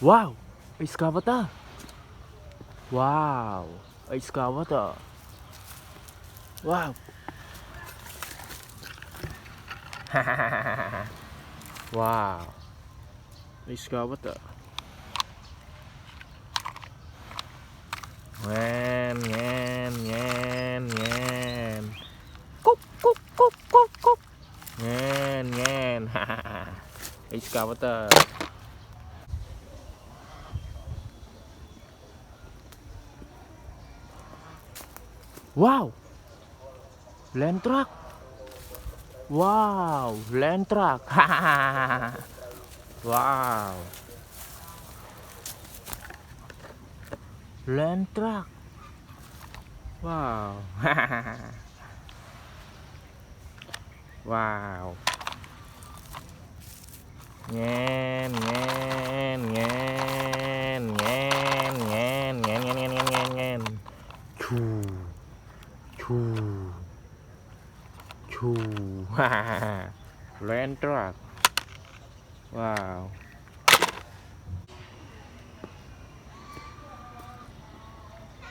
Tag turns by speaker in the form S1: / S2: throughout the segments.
S1: Wow, excavator. Wow, excavator. Wow. Wow, excavator. Ngen ngen ngen ngen. Kup kup kup kup kup. Ngen ngen. Excavator. Wow, land truck. Wow, land truck. Wow, land truck. Wow. Wow. Ngen ngen ngen ngen ngen ngen ngen ngen ngen ngen ngen. Chu chu chu. Land truck. Wow.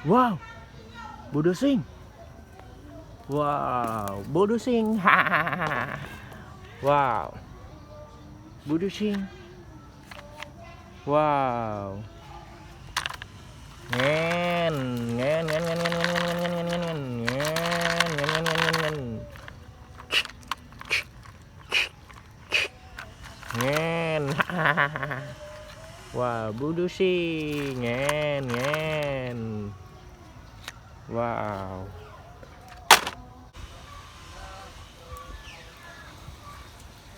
S1: Wow, Bodosing. Wow, Bodosing. Wow, Bodosing. Wow. Ngen ngen ngen ngen ngen ngen ngen ngen ngen ngen ngen ngen ngen ngen. Ngen. Wah, Bodosing. Ngen ngen. Wow.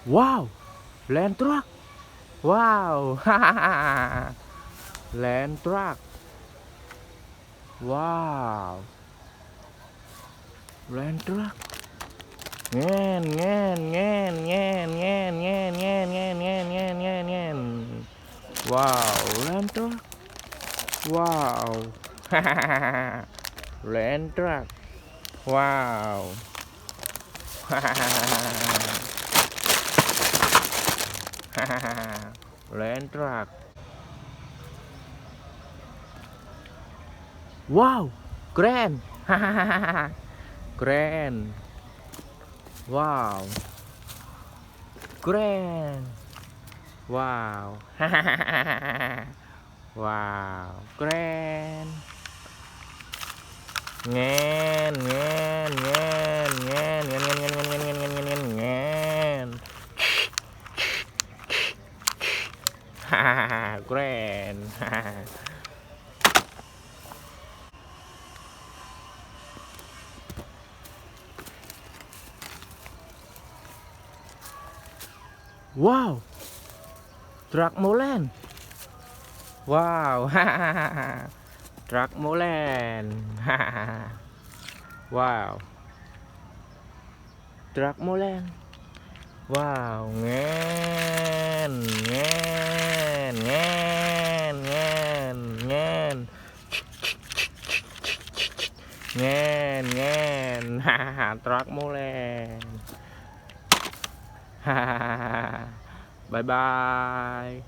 S1: Wow, land truck. Wow. Land truck. Wow, land truck. Ngen ngen ngen ngen ngen ngen ngen ngen ngen ngen ngen ngen. Wow, land truck. Wow. Land truck. Wow. Land truck. Wow, keren. Keren. Wow, keren. Wow. Wow, keren. Ngen ngen ngen ngen ngen ngen ngen ngen ngen ngen ngen ngen. Hahaha, keren. Wow, truk molen. Wow. Truk molen. Wow, truk molen. Wow, ngen ngen ngen ngen ngen ngen ngen. Truk molen. Bye bye.